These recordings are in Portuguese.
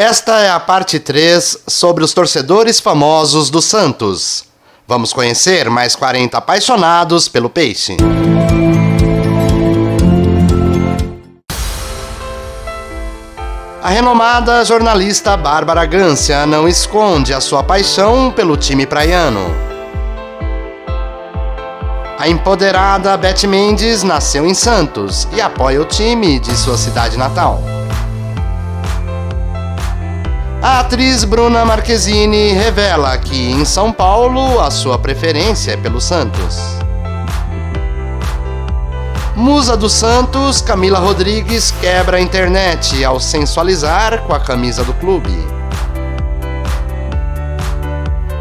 Esta é a parte 3 sobre os torcedores famosos do Santos. Vamos conhecer mais 40 apaixonados pelo Peixe. A renomada jornalista Bárbara Gância não esconde a sua paixão pelo time praiano. A empoderada Beth Mendes nasceu em Santos e apoia o time de sua cidade natal. A atriz Bruna Marquezine revela que, em São Paulo, a sua preferência é pelo Santos. Musa do Santos, Camila Rodrigues quebra a internet ao sensualizar com a camisa do clube.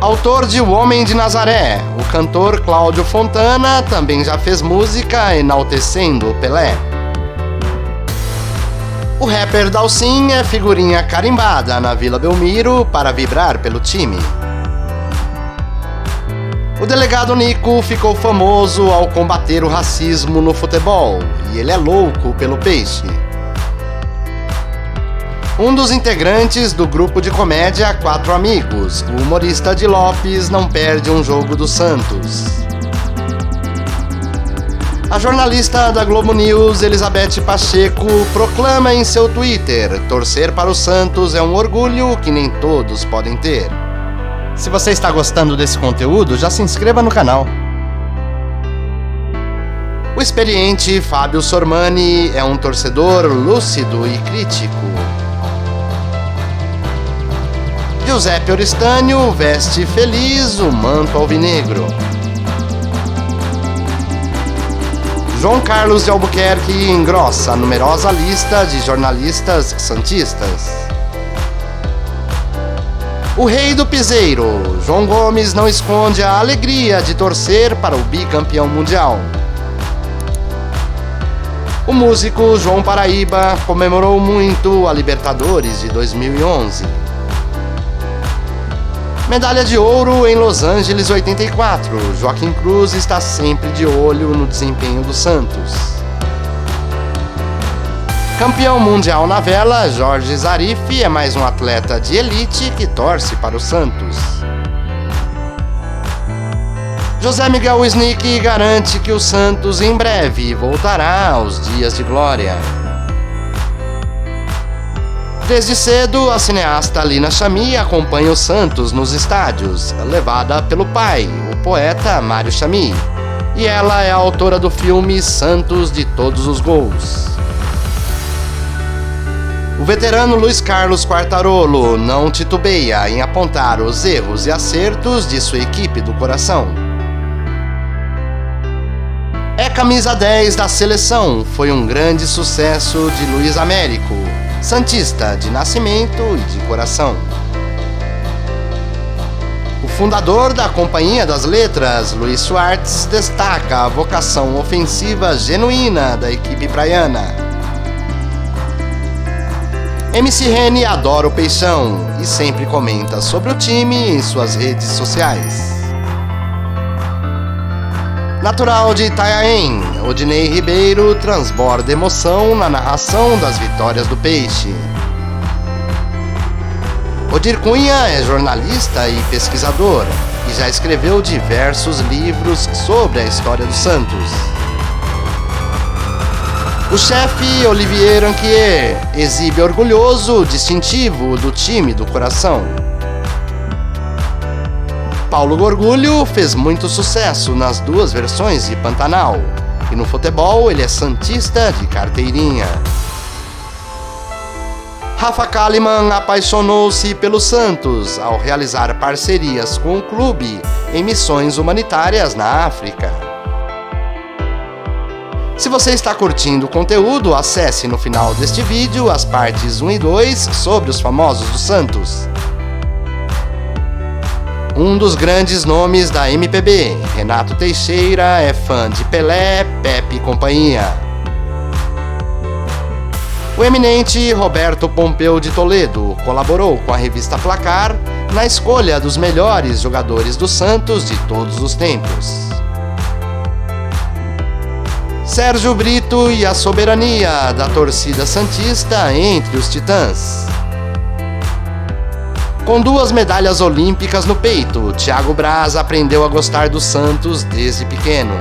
Autor de O Homem de Nazaré, o cantor Cláudio Fontana também já fez música enaltecendo o Pelé. O rapper Dalsin é figurinha carimbada na Vila Belmiro para vibrar pelo time. O delegado Nico ficou famoso ao combater o racismo no futebol e ele é louco pelo Peixe. Um dos integrantes do grupo de comédia Quatro Amigos, o humorista Di Lopes, não perde um jogo do Santos. A jornalista da Globo News, Elizabeth Pacheco, proclama em seu Twitter: torcer para o Santos é um orgulho que nem todos podem ter. Se você está gostando desse conteúdo, já se inscreva no canal. O experiente Fábio Sormani é um torcedor lúcido e crítico. Giuseppe Oristânio veste feliz o manto alvinegro. João Carlos de Albuquerque engrossa a numerosa lista de jornalistas santistas. O rei do piseiro, João Gomes, não esconde a alegria de torcer para o bicampeão mundial. O músico João Paraíba comemorou muito a Libertadores de 2011. Medalha de ouro em Los Angeles 84. Joaquim Cruz está sempre de olho no desempenho do Santos. Campeão mundial na vela, Jorge Zarif é mais um atleta de elite que torce para o Santos. José Miguel Wisnik garante que o Santos em breve voltará aos dias de glória. Desde cedo, a cineasta Lina Chamy acompanha o Santos nos estádios, levada pelo pai, o poeta Mário Chamy. E ela é a autora do filme Santos de Todos os Gols. O veterano Luiz Carlos Quartarolo não titubeia em apontar os erros e acertos de sua equipe do coração. É camisa 10 da seleção, foi um grande sucesso de Luiz Américo, santista de nascimento e de coração. O fundador da Companhia das Letras, Luiz Schwartz, destaca a vocação ofensiva genuína da equipe praiana. MC Rene adora o Peixão e sempre comenta sobre o time em suas redes sociais. Natural de Itanhaém, Odinei Ribeiro transborda emoção na narração das vitórias do Peixe. Odir Cunha é jornalista e pesquisador e já escreveu diversos livros sobre a história do Santos. O chefe Olivier Anquier exibe orgulhoso o distintivo do time do coração. Paulo Gorgulho fez muito sucesso nas duas versões de Pantanal, e no futebol ele é santista de carteirinha. Rafa Kalimann apaixonou-se pelo Santos ao realizar parcerias com o clube em missões humanitárias na África. Se você está curtindo o conteúdo, acesse no final deste vídeo as partes 1 e 2 sobre os famosos do Santos. Um dos grandes nomes da MPB, Renato Teixeira, é fã de Pelé, Pepe e companhia. O eminente Roberto Pompeu de Toledo colaborou com a revista Placar na escolha dos melhores jogadores do Santos de todos os tempos. Sérgio Brito e a soberania da torcida santista entre os titãs. Com 2 medalhas olímpicas no peito, Thiago Braz aprendeu a gostar do Santos desde pequeno.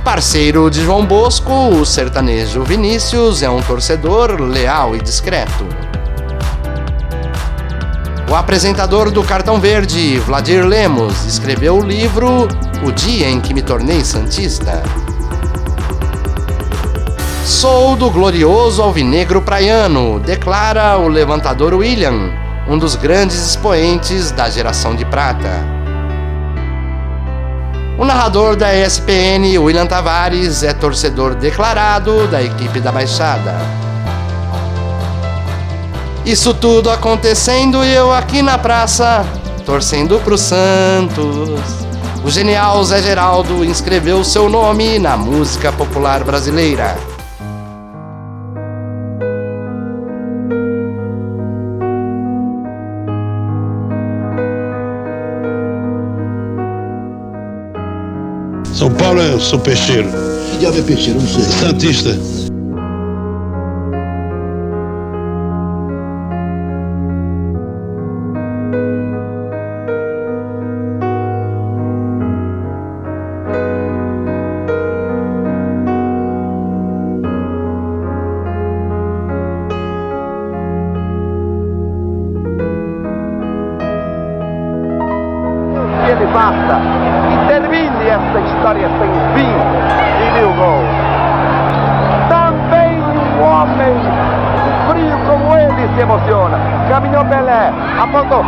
Parceiro de João Bosco, o sertanejo Vinícius é um torcedor leal e discreto. O apresentador do Cartão Verde, Vladir Lemos, escreveu o livro O Dia em que me tornei santista. Sou do glorioso alvinegro praiano, declara o levantador William, um dos grandes expoentes da geração de prata. O narrador da ESPN, William Tavares, é torcedor declarado da equipe da Baixada. Isso tudo acontecendo e eu aqui na praça, torcendo pro Santos. O genial Zé Geraldo inscreveu seu nome na música popular brasileira. São Paulo eu sou peixeiro. Que diabo é peixeiro? Não sei. Santista. Ele basta e termine esta história sem fim de 1000 gols. Também um homem frio como ele se emociona. Caminhou Pelé, apontou.